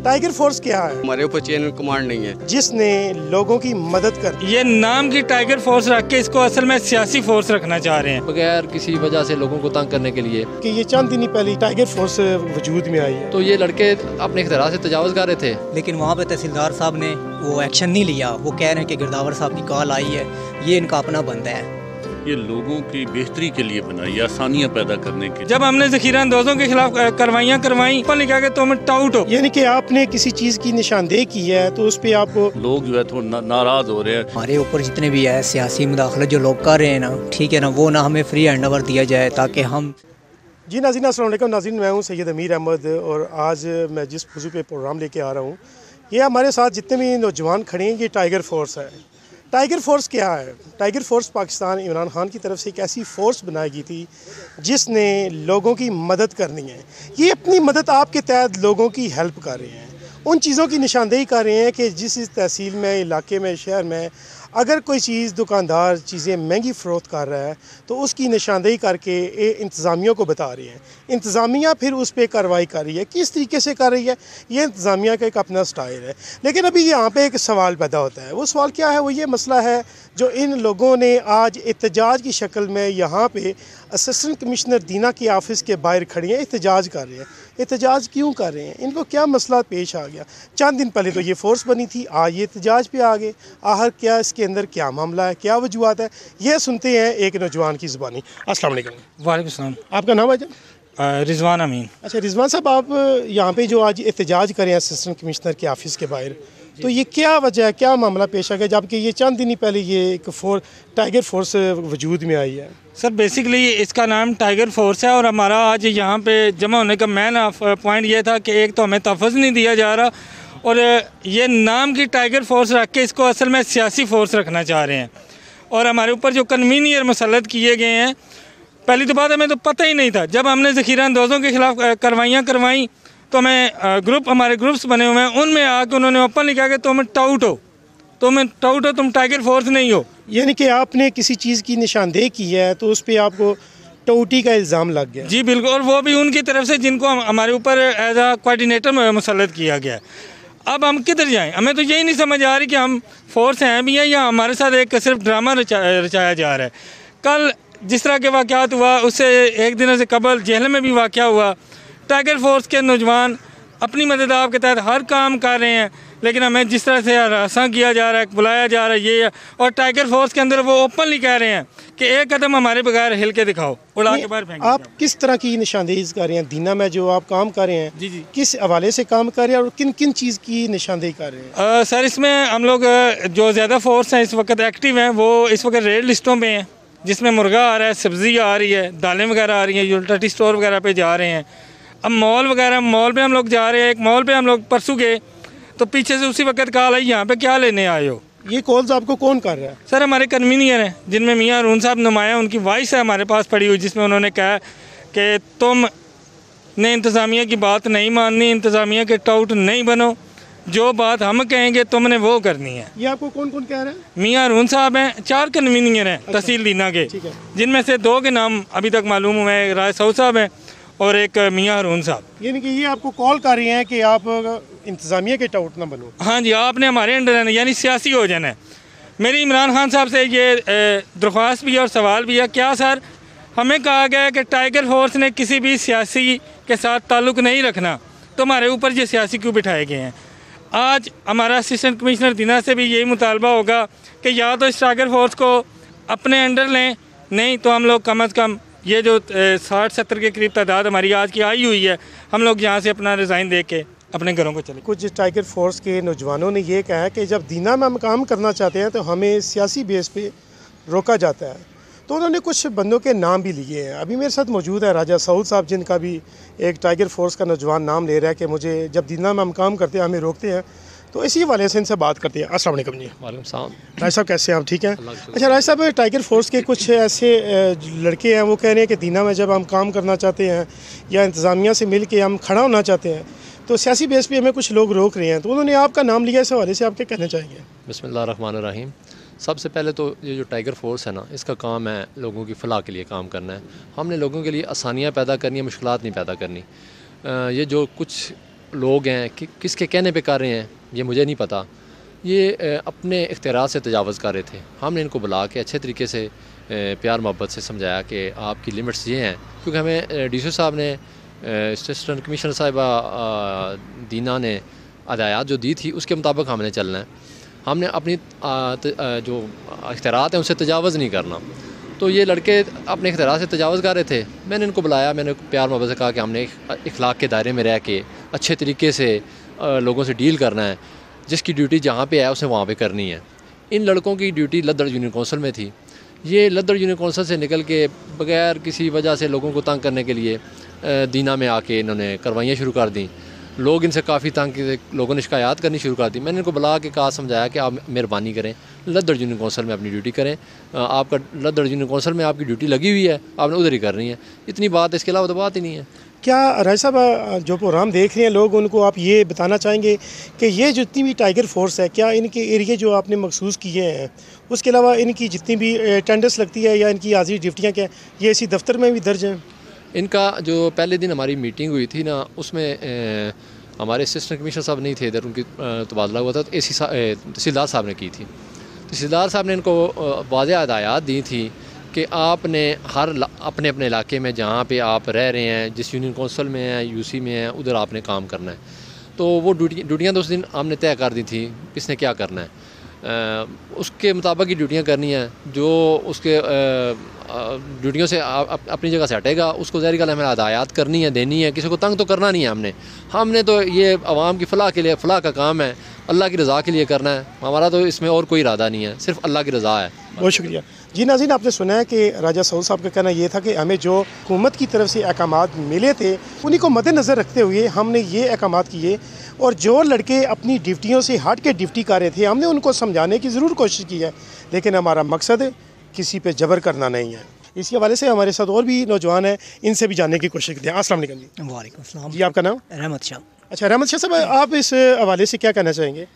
Tiger force क्या है? हमारे ऊपर चेन कमांड नहीं है, जिसने लोगों की मदद कर दी। ये नाम की टाइगर फोर्स रख के इसको असल में सियासी फोर्स रखना चाह रहे हैं, बगैर किसी वजह से लोगों को तंग करने के लिए। कि ये चंद दिन ही पहले टाइगर फोर्स वजूद में आई है। तो ये लड़के अपने इख्तियार से तजावुज़ कर रहे थे, लेकिन वहाँ पे तहसीलदार साहब ने वो एक्शन नहीं लिया। वो कह रहे हैं कि गिरदावर साहब की कॉल आई है, ये इनका अपना बंदा है। ये लोगों की बेहतरी के लिए बनाई, आसानियाँ पैदा करने के लिए। जब हमने ज़ख़ीरा अंदोज़ों के खिलाफ कार्रवाइयाँ करवाई तो लिखा कि तुम टाउट हो, यानी कि आपने किसी चीज़ की निशानदेही की है तो उस पर आपको लोग जो है थोड़ा नाराज हो रहे हैं। हमारे ऊपर जितने भी है सियासी मुदाखलत जो लोग कर रहे हैं ना, ठीक है ना, वो ना हमें फ्री हैंड ओवर दिया जाए ताकि हम। जी नाज़रीन, अस्सलाम वालेकुम नाज़रीन, मैं हूँ सैयद अमीर अहमद और आज मैं जिस मौजू पे प्रोग्राम लेके आ रहा हूँ, ये हमारे साथ जितने भी नौजवान खड़े हैं, ये टाइगर फोर्स है। टाइगर फोर्स क्या है? टाइगर फोर्स पाकिस्तान इमरान खान की तरफ से एक ऐसी फोर्स बनाई गई थी जिसने लोगों की मदद करनी है। ये अपनी मदद आपके तहत लोगों की हेल्प कर रहे हैं, उन चीज़ों की निशानदेही कर रहे हैं कि जिस तहसील में, इलाके में, शहर में अगर कोई चीज़ दुकानदार चीज़ें महंगी फ़रोख्त कर रहा है तो उसकी निशानदेही करके इंतज़ामिया को बता रही है। इंतज़ामिया फिर उस पर कार्रवाई कर रही है। किस तरीके से कर रही है, ये इंतज़ामिया का एक अपना स्टाइल है। लेकिन अभी यहाँ पे एक सवाल पैदा होता है। वो सवाल क्या है? वो ये मसला है जो इन लोगों ने आज एहतजाज की शक्ल में यहाँ पे असिस्टेंट कमिश्नर दीना के ऑफ़िस के बाहर खड़े हैं, एहतजाज कर रहे हैं। एहतजाज क्यों कर रहे हैं? इनको क्या मसला पेश आ गया? चंद दिन पहले तो ये फ़ोर्स बनी थी, आज ये एहतजाज पे आ गए। आखिर क्या इसके अंदर क्या मामला है, क्या वजूहात है, ये सुनते हैं एक नौजवान की ज़ुबानी। अस्सलाम वालेकुम। वालेकुम सलाम। आपका नाम है जी? रिजवान अमीन। अच्छा रिजवान साहब, आप यहाँ पे जो आज एहतजाज करें असिस्टेंट कमिश्नर के ऑफ़िस के बाहर, तो ये क्या वजह है, क्या मामला पेश आ गया जबकि ये चंद दिन ही पहले ये एक टाइगर फोर्स वजूद में आई है? सर बेसिकली इसका नाम टाइगर फोर्स है और हमारा आज यहाँ पे जमा होने का मेन पॉइंट ये था कि एक तो हमें तहफ़्फ़ुज़ नहीं दिया जा रहा और ये नाम की टाइगर फोर्स रख के इसको असल में सियासी फोर्स रखना चाह रहे हैं। और हमारे ऊपर जो कन्वीनियर मुसल्लत किए गए हैं, पहली तो बात हमें तो पता ही नहीं था। जब हमने ज़ख़ीरा अंदोज़ों के खिलाफ कार्रवाइयाँ करवाई तो हमें हमारे ग्रुप्स बने हुए हैं, उनमें आके उन्होंने ओपन लिखा कि तुम टाउट हो, तुम टाइगर फोर्स नहीं हो। यानी कि आपने किसी चीज़ की निशानदेही की है तो उस पर आपको टाउटी का इल्ज़ाम लग गया? जी बिल्कुल, और वो भी उनकी तरफ से जिनको हमारे ऊपर एज आ कोऑर्डिनेटर मुसल्लत किया गया है। अब हम किधर जाएं? हमें तो यही नहीं समझ आ रही कि हम फोर्स हैं भी हैं या हमारे साथ एक सिर्फ ड्रामा रचाया जा रहा है। कल जिस तरह के वाक़यात हुआ उससे एक दिन से कबल जेल में भी वाक़या हुआ। टाइगर फोर्स के नौजवान अपनी मदद आपके तहत हर काम कर रहे हैं, लेकिन हमें जिस तरह से हरासा किया जा रहा है, बुलाया जा रहा है ये, और टाइगर फोर्स के अंदर वो ओपनली कह रहे हैं कि एक कदम हमारे बगैर हिल के दिखाओ, उड़ा के बाहर फेंक। आप किस तरह की निशानदेही कर रहे हैं? दीना में जो आप काम कर रहे हैं, जी जी, किस हवाले से काम कर रहे हैं और किन किन चीज़ की निशानदेही कर रहे हैं? सर इसमें हम लोग जो ज़्यादा फोर्स हैं इस वक्त एक्टिव हैं, वो इस वक्त रेड लिस्टों में हैं, जिसमें मुर्गा आ रहा है, सब्ज़ी आ रही है, दालें वगैरह आ रही हैं, यूटिलिटी स्टोर वगैरह पे जा रहे हैं। अब मॉल पे हम लोग जा रहे हैं। एक मॉल पे हम लोग परसों गए तो पीछे से उसी वक्त कॉल आई, यहाँ पे क्या लेने आए हो? ये कॉल्स आपको कौन कर रहा है? सर हमारे कन्वीनियर हैं, जिनमें मियाँ अरुण साहब नुमाया, उनकी वॉइस है हमारे पास पड़ी हुई, जिसमें उन्होंने कहा कि तुम ने इंतज़ामिया की बात नहीं माननी, इंतज़ामिया के टाउट नहीं बनो, जो बात हम कहेंगे तुमने वो करनी है। ये आपको कौन कौन कह रहा है? मियाँ अरुण साहब हैं, 4 कन्वीनियर हैं तहसील दीना के, जिनमें से 2 के नाम अभी तक मालूम हुए हैं, राय सऊद साहब हैं और एक मियाँ अरुण साहब। यानी कि ये आपको कॉल कर रही हैं कि आप इंतज़ामिया के टाउट ना बनो? हाँ जी, आपने हमारे अंडर रहना, यानी सियासी हो जाना है। मेरी इमरान खान साहब से ये दरख्वास्त भी है और सवाल भी है। क्या सर, हमें कहा गया है कि टाइगर फोर्स ने किसी भी सियासी के साथ ताल्लुक़ नहीं रखना, तो हमारे ऊपर ये सियासी क्यों बिठाए गए हैं? आज हमारा असिस्टेंट कमिश्नर दीना से भी यही मुतालबा होगा कि या तो इस टाइगर फोर्स को अपने अंडर लें, नहीं तो हम लोग कम अज़ कम ये जो 60-70 के करीब तादाद हमारी आज की आई हुई है, हम लोग यहाँ से अपना रिज़ाइन दे के अपने घरों को चले। कुछ टाइगर फोर्स के नौजवानों ने ये कहा है कि जब दीना में हम काम करना चाहते हैं तो हमें सियासी बेस पे रोका जाता है। तो उन्होंने कुछ बंदों के नाम भी लिए हैं। अभी मेरे साथ मौजूद है राजा सऊद साहब, जिनका भी एक टाइगर फोर्स का नौजवान नाम ले रहा है कि मुझे जब दीना में हम काम करते हैं हमें रोकते हैं। तो इसी वाले से इनसे बात करते हैं। अस्सलाम वालेकुम जी। वालेकुम सलाम। राज साहब कैसे हैं आप? ठीक हैं? अच्छा राज साहब, टाइगर फोर्स के कुछ ऐसे लड़के हैं, वो कह रहे हैं कि दीना में जब हम काम करना चाहते हैं या इंतज़ामिया से मिल के हम खड़ा होना चाहते हैं तो सियासी बेस पे हमें कुछ लोग रोक रहे हैं, तो उन्होंने आपका नाम लिया। इस हवाले से आप क्या कहना चाहेंगे? बिस्मिल्लाहिर्रहमानिर्रहीम। सबसे पहले तो ये जो टाइगर फोर्स है ना, इसका काम है लोगों की फ़लाह के लिए काम करना है। हमने लोगों के लिए आसानियाँ पैदा करनी है, मुश्किलात नहीं पैदा करनी। ये जो कुछ लोग हैं कि किसके कहने पे कर रहे हैं ये मुझे नहीं पता, ये अपने इख्तियार से तजावज़ कर रहे थे। हमने इनको बुला के अच्छे तरीके से प्यार मोहब्बत से समझाया कि आपकी लिमिट्स ये हैं, क्योंकि हमें डीसी साहब ने असिस्टेंट कमिश्नर साहिबा दीना ने हदायत जो दी थी उसके मुताबिक हमने चलना है। हमने अपनी जो इख्तियार हैं उनसे तजावज़ नहीं करना। तो ये लड़के अपने इख्तियार से तजावज़ कर रहे थे। मैंने इनको बुलाया, मैंने प्यार मोहब्बत से कहा कि हमने इखलाक के दायरे में रह के अच्छे तरीके से लोगों से डील करना है, जिसकी ड्यूटी जहाँ पे है उसे वहाँ पे करनी है। इन लड़कों की ड्यूटी लद्दड़ यूनियन कौंसिल में थी। ये लद्दड़ यूनियन कौंसिल से निकल के बग़ैर किसी वजह से लोगों को तंग करने के लिए दीना में आके इन्होंने कार्रवाइयाँ शुरू कर दी। लोग इनसे काफ़ी तंग, लोगों ने शिकायत करनी शुरू कर दी। मैंने इनको बुला के कहा, समझाया कि आप मेहरबानी करें, लद्दड़ यूनियन कौंसिल में अपनी ड्यूटी करें। आपका लद्दड़ यूनियन कौंसिल में आपकी ड्यूटी लगी हुई है, आपने उधर ही करनी है। इतनी बात है, इसके अलावा तो बात ही नहीं है। क्या राय साहब जो प्रोग्राम देख रहे हैं लोग, उनको आप ये बताना चाहेंगे कि ये जितनी भी टाइगर फोर्स है, क्या इनके एरिया जो आपने मखसूस किए हैं, उसके अलावा इनकी जितनी भी अटेंडेंस लगती है या इनकी हाजिरी ड्यूटियाँ क्या ये इसी दफ्तर में भी दर्ज हैं? इनका जो पहले दिन हमारी मीटिंग हुई थी ना, उसमें हमारे असिस्टेंट कमिश्नर साहब नहीं थे इधर, उनकी तबादला हुआ था, तो तहसीलदार साहब ने की थी। तहसीलदार साहब ने इनको वाज़ेह हदायत दी थी कि आपने अपने अपने इलाके में जहाँ पे आप रह रहे हैं, जिस यूनियन कौंसिल में है, यूसी में है, उधर आपने काम करना है। तो वो ड्यूटियाँ तो उस दिन हमने तय कर दी थी किसने क्या करना है, उसके मुताबिक ही ड्यूटियाँ करनी हैं। जो उसके ड्यूटियों से अपनी जगह से हटेगा उसको ज़ाहिर गल हमें हदायत करनी है, देनी है, किसी को तंग तो करना नहीं है। हमने तो ये आवाम की फ़लाह के लिए, फ़लाह का काम है, अल्लाह की रज़ा के लिए करना है। हमारा तो इसमें और कोई इरादा नहीं है, सिर्फ अल्लाह की रज़ा है। बहुत शुक्रिया जी। नाज़रीन, आपने सुना है कि राजा सऊद साहब का कहना ये था कि हमें जो हुकूमत की तरफ से अहकामात मिले थे उन्हीं को मद्देनज़र रखते हुए हमने ये अहकामात किए, और जो लड़के अपनी ड्यूटियों से हट के ड्यूटी कर रहे थे हमने उनको समझाने की ज़रूर कोशिश की है, लेकिन हमारा मकसद किसी पे जबर करना नहीं है। इसी हवाले से हमारे साथ और भी नौजवान हैं, इनसे भी जानने की कोशिश करते हैं। अस्सलाम वालेकुम जी। वालेकुम अस्सलाम जी, आपका नाम? रहमत शाह। अच्छा, रहमत शाह साहब, आप इस हवाले से क्या कहना चाहेंगे?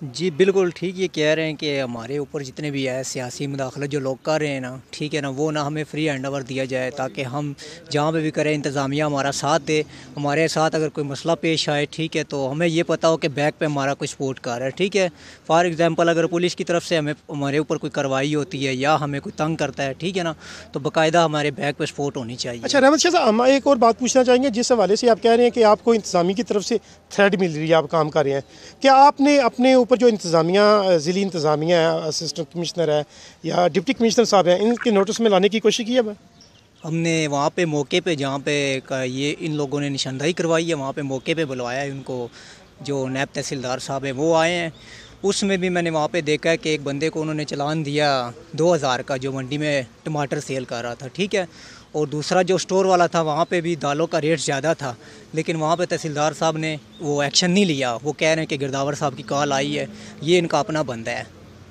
जी बिल्कुल ठीक, ये कह रहे हैं कि हमारे ऊपर जितने भी है सियासी मुदाखलत जो लोग कर रहे हैं ना, ठीक है ना, वो ना हमें फ्री हैंड ओवर दिया जाए, ताकि हम जहाँ पे भी करें इंतज़ामिया हमारा साथ दे। हमारे साथ अगर कोई मसला पेश आए, ठीक है, तो हमें ये पता हो कि बैक पे हमारा कोई सपोर्ट कर रहा है, ठीक है। फॉर एग्ज़ाम्पल अगर पुलिस की तरफ से हमारे ऊपर कोई कार्रवाई होती है या हमें कोई तंग करता है, ठीक है ना, तो बाकायदा हमारे बैक पे सपोर्ट होनी चाहिए। अच्छा रहमत शाह साहब, हम एक और बात पूछना चाहेंगे। जिस हवाले से आप कह रहे हैं कि आपको इंतज़ामी की तरफ से थ्रेड मिल रही है, आप काम कर रहे हैं, क्या आपने अपने ऊपर जो इंतज़ामिया ज़िली इंतज़ामिया है, असिस्टेंट कमिश्नर है या डिप्टी कमिश्नर साहब हैं, इनके नोटिस में लाने की कोशिश की है? हमने वहाँ पे मौके पे जहाँ पे ये इन लोगों ने निशानदाही करवाई है, वहाँ पे मौके पे बुलवाया है उनको। जो नायब तहसीलदार साहब हैं वो आए हैं। उसमें भी मैंने वहाँ पे देखा है कि एक बंदे को उन्होंने चालान दिया 2000 का, जो मंडी में टमाटर सेल कर रहा था, ठीक है। और दूसरा जो स्टोर वाला था वहाँ पे भी दालों का रेट ज़्यादा था, लेकिन वहाँ पे तहसीलदार साहब ने वो एक्शन नहीं लिया। वो कह रहे हैं कि गिरदावर साहब की कॉल आई है, ये इनका अपना बंदा है।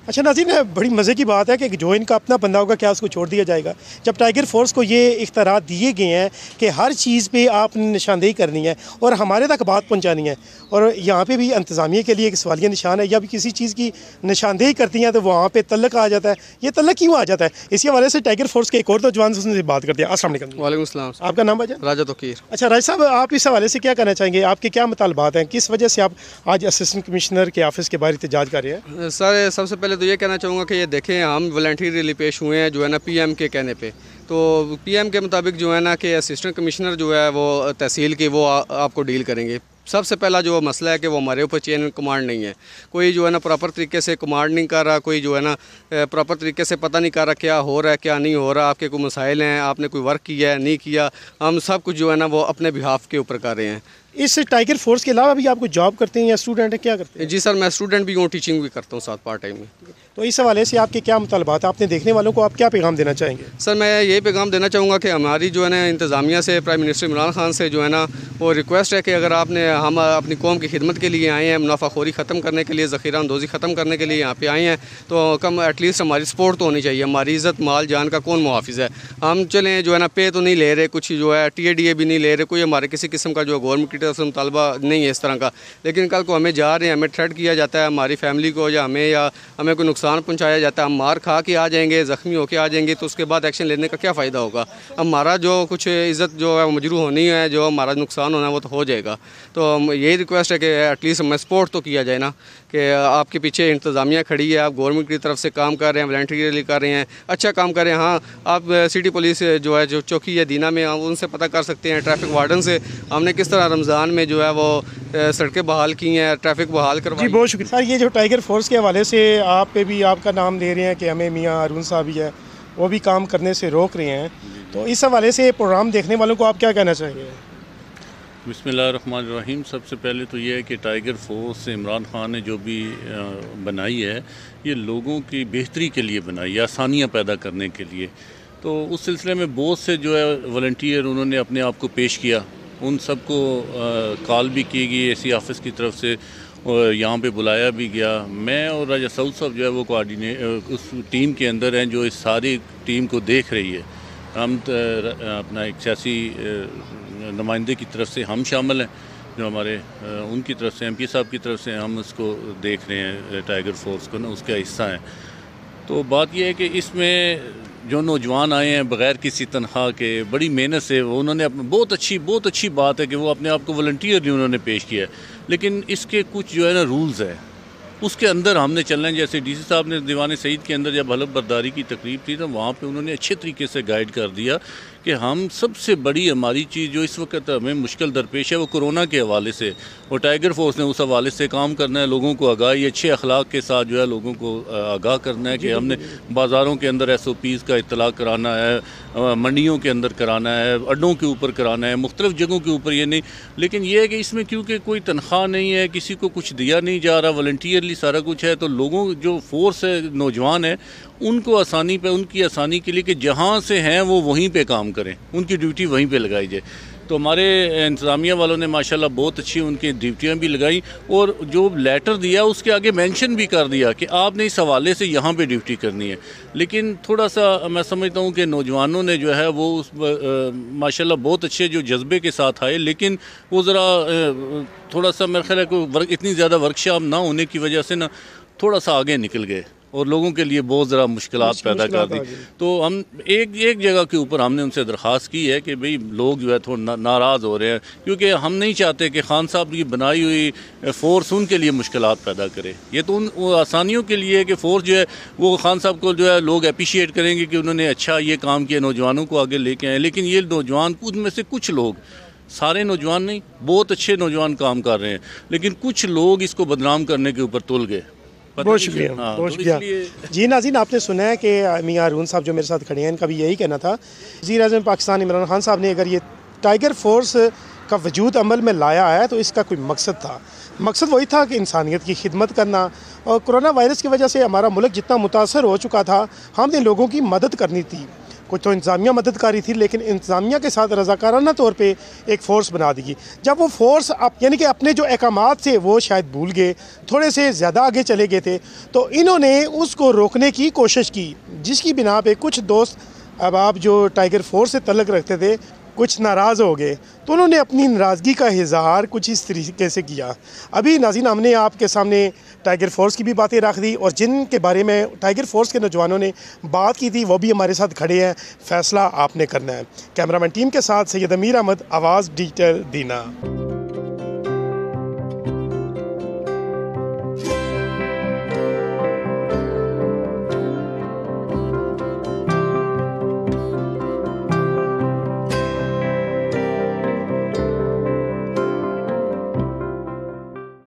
अच्छा नाज़रीन, बड़ी मज़े की बात है कि जो इनका अपना बंदा होगा क्या उसको छोड़ दिया जाएगा? जब टाइगर फोर्स को ये इख्तियार दिए गए हैं कि हर चीज़ पे आपने निशानदेही करनी है और हमारे तक बात पहुंचानी है, और यहाँ पे भी इंतज़ामिया के लिए एक सवालिया निशान है, या भी किसी चीज़ की निशानदेही करती हैं तो वहाँ पे तल्लक आ जाता है। ये तल्लक क्यों आ जाता है? इसी हवाले से टाइगर फोर्स के एक और नौजवान से बात करते हैं। अस्सलाम वालेकुम। वालेकुम सलाम। आपका नाम भाई? राजा तोकीर। अच्छा राज साहब, आप इस हवाले से क्या कहना चाहेंगे? आपके क्या मुतालबात हैं? किस वजह से आप आज असिस्टेंट कमिश्नर के ऑफिस के बाहर एहतजाज कर रहे हैं? सर, सबसे पहले तो ये कहना चाहूँगा कि ये देखें, हम वॉलंटियरली पेश हुए हैं जो है ना पीएम के कहने पे। तो पीएम के मुताबिक जो है ना कि असिस्टेंट कमिश्नर जो है वो तहसील की वो आपको डील करेंगे। सबसे पहला जो मसला है कि वो हमारे ऊपर चेन कमांड नहीं है, कोई जो है ना प्रॉपर तरीके से कमांड नहीं कर रहा, कोई जो है ना प्रॉपर तरीके से पता नहीं कर रहा क्या हो रहा है क्या नहीं हो रहा। आपके कोई मसाइल हैं, आपने कोई वर्क किया है नहीं किया, हम सब कुछ जो है ना वो अपने बिहाफ के ऊपर कर रहे हैं। इस टाइगर फोर्स के अलावा भी आप कोई जॉब करते हैं या स्टूडेंट हैं, क्या करते हैं? जी सर, मैं स्टूडेंट भी हूँ, टीचिंग भी करता हूँ साथ पार्ट टाइम में। तो इस हवाले से आपके क्या मुतालबात हैं? अपने देखने वालों को आप क्या पैगाम देना चाहेंगे? सर, मैं यही पैगाम देना चाहूँगा कि हमारी जो है ना इंतज़ामिया से, प्राइम मिनिस्टर इमरान खान से जो है ना वो रिक्वेस्ट है कि अगर हम अपनी कौम की खिदमत के लिए आए हैं, मुनाफाखोरी ख़त्म करने के लिए, ज़ख़ीरा अंदोज़ी ख़त्म करने के लिए यहाँ पे आए हैं, तो कम एटलीस्ट हमारी सपोर्ट तो होनी चाहिए। हमारी इज़्ज़त माल जान का कौन मुहाफ़िज़ है? हम चलें जो है ना पे तो नहीं ले रहे, कुछ जो है TADA भी नहीं ले रहे, कोई हमारे किसी किस्म का जो गवर्नमेंट की तरफ से मुतालबा नहीं है इस तरह का, लेकिन कल को हमें जा रहे हैं, हमें थ्रेट किया जाता है हमारी फैमिली को या हमें कोई नुकसान पहुँचाया जाता है, हम मार खा के आ जाएंगे, ज़ख्मी होकर आ जाएंगे, तो उसके बाद एक्शन लेने का क्या फ़ायदा होगा। हमारा जो कुछ इज़्ज़त जो है मजरू होनी है, जो हमारा नुकसान होना है वो तो हो जाएगा। तो यही रिक्वेस्ट है कि एटलीस्ट हमें सपोर्ट तो किया जाए ना, कि आपके पीछे इंतज़ामिया खड़ी है, आप गवर्नमेंट की तरफ से काम कर रहे हैं, वॉलंटियरली कर रहे हैं, अच्छा काम कर रहे हैं। हाँ, आप सिटी पुलिस जो है जो चौकी है दीना में, आप उनसे पता कर सकते हैं, ट्रैफिक वार्डन से हमने किस तरह रमज़ान में जो है वो सड़कें बहाल की हैं, ट्रैफिक बहाल करवाई। जी बहुत शुक्रिया सर। ये जो टाइगर फोर्स के हवाले से आप पे भी आपका नाम ले रहे हैं कि हमें मियाँ हारून साहब भी है, वो भी काम करने से रोक रहे हैं, तो इस हवाले से प्रोग्राम देखने वालों को आप क्या कहना चाहेंगे? बिस्मिल्लाहिर्रहमानिर्रहीम। सबसे पहले तो ये है कि टाइगर फोर्स इमरान खान ने जो भी बनाई है, ये लोगों की बेहतरी के लिए बनाई है, आसानियाँ पैदा करने के लिए। तो उस सिलसिले में बहुत से जो है वॉलंटियर उन्होंने अपने आप को पेश किया, उन सबको कॉल भी की गई एसी ऑफिस की तरफ से, और यहाँ पे बुलाया भी गया। मैं और राजा सऊद साहब जो है वो कोऑर्डिनेट उस टीम के अंदर हैं जो इस सारी टीम को देख रही है। हम अपना एक सियासी नुमाइंदे की तरफ से हम शामिल हैं, जो हमारे उनकी तरफ से MP साहब की तरफ से हम उसको देख रहे हैं, टाइगर फोर्स को ना, उसका हिस्सा हैं। तो बात यह है कि इसमें जो नौजवान आए हैं बग़ैर किसी तनख्वाह के, बड़ी मेहनत से उन्होंने बहुत अच्छी बात है कि वो अपने आप को वॉलंटियर उन्होंने पेश किया है, लेकिन इसके कुछ जो है ना रूल्स है, उसके अंदर हमने चलना है। जैसे DC साहब ने दीवान सईद के अंदर जब हलफ बर्दारी की तकरीब थी तो वहाँ पे उन्होंने अच्छे तरीके से गाइड कर दिया कि हम सबसे बड़ी हमारी चीज़ जो इस वक्त हमें मुश्किल दरपेश है वो कोरोना के हवाले से, और टाइगर फोर्स ने उस हवाले से काम करना है, लोगों को आगाही अच्छे अखलाक के साथ जो है लोगों को आगाह करना है कि हमने बाज़ारों के अंदर SOPs का इत्तला कराना है, मंडियों के अंदर कराना है, अड्डों के ऊपर कराना है, मुख्तलिफ जगहों के ऊपर ये नहीं। लेकिन ये है कि इसमें क्योंकि कोई तनख्वाह नहीं है, किसी को कुछ दिया नहीं जा रहा, वॉलंटियरली सारा कुछ है, तो लोगों जो फोर्स है, नौजवान है, उनको आसानी पे, उनकी आसानी के लिए कि जहाँ से हैं वो वहीं पे काम करें, उनकी ड्यूटी वहीं पे लगाई जाए। तो हमारे इंतज़ामिया वालों ने माशाल्लाह बहुत अच्छी उनकी ड्यूटियाँ भी लगाई, और जो लेटर दिया उसके आगे मेंशन भी कर दिया कि आपने इस हवाले से यहाँ पे ड्यूटी करनी है। लेकिन थोड़ा सा मैं समझता हूँ कि नौजवानों ने जो है वो उस माशाल्लाह बहुत अच्छे जो जज्बे के साथ आए, लेकिन वो ज़रा थोड़ा सा मेरे ख्याल है इतनी ज़्यादा वर्कशॉप ना होने की वजह से ना थोड़ा सा आगे निकल गए और लोगों के लिए बहुत ज़रा मुश्किलात पैदा कर दी। तो हम एक जगह के ऊपर हमने उनसे दरख्वास्त की है कि भाई लोग जो है थोड़ा नाराज़ हो रहे हैं, क्योंकि हम नहीं चाहते कि खान साहब की बनाई हुई फ़ोर्स उनके लिए मुश्किलात पैदा करे। ये तो उन आसानियों के लिए है कि फ़ोर्स जो है वो खान साहब को जो है लोग अप्रिशिएट करेंगे कि उन्होंने अच्छा ये काम किया, नौजवानों को आगे लेके आए। लेकिन ये नौजवान उनमें से कुछ लोग, सारे नौजवान नहीं, बहुत अच्छे नौजवान काम कर रहे हैं, लेकिन कुछ लोग इसको बदनाम करने के ऊपर तुल गए। बहुत शुक्रिया, बहुत शुक्रिया। जी नाज़रीन, आपने सुना है कि मियाँ हारून साहब जो मेरे साथ खड़े हैं, इनका भी यही कहना था। वज़ीर-ए-आज़म पाकिस्तान इमरान खान साहब ने अगर ये टाइगर फोर्स का वजूद अमल में लाया है तो इसका कोई मकसद था। मकसद वही था कि इंसानियत की खिदमत करना, और कोरोना वायरस की वजह से हमारा मुल्क जितना मुतासर हो चुका था, हमने लोगों की मदद करनी थी। कुछ तो इंतज़ामिया मददकारी थी, लेकिन इंतज़ामिया के साथ रज़ाकाराना तौर पे एक फ़ोर्स बना दी गई। जब वो फ़ोर्स यानी कि अपने जो अहकामात थे वो शायद भूल गए, थोड़े से ज़्यादा आगे चले गए थे, तो इन्होंने उसको रोकने की कोशिश की, जिसकी बिना पे कुछ दोस्त अब आप जो टाइगर फोर्स से तल्लुक़ रखते थे कुछ नाराज़ हो गए, तो उन्होंने अपनी नाराज़गी का इज़हार कुछ इस तरीके से किया। अभी नाज़रीन, हमने आपके सामने टाइगर फोर्स की भी बातें रख दी, और जिनके बारे में टाइगर फोर्स के नौजवानों ने बात की थी वो भी हमारे साथ खड़े हैं। फ़ैसला आपने करना है। कैमरामैन टीम के साथ सैयद अमीर अहमद, आवाज़ डिजिटल दीना।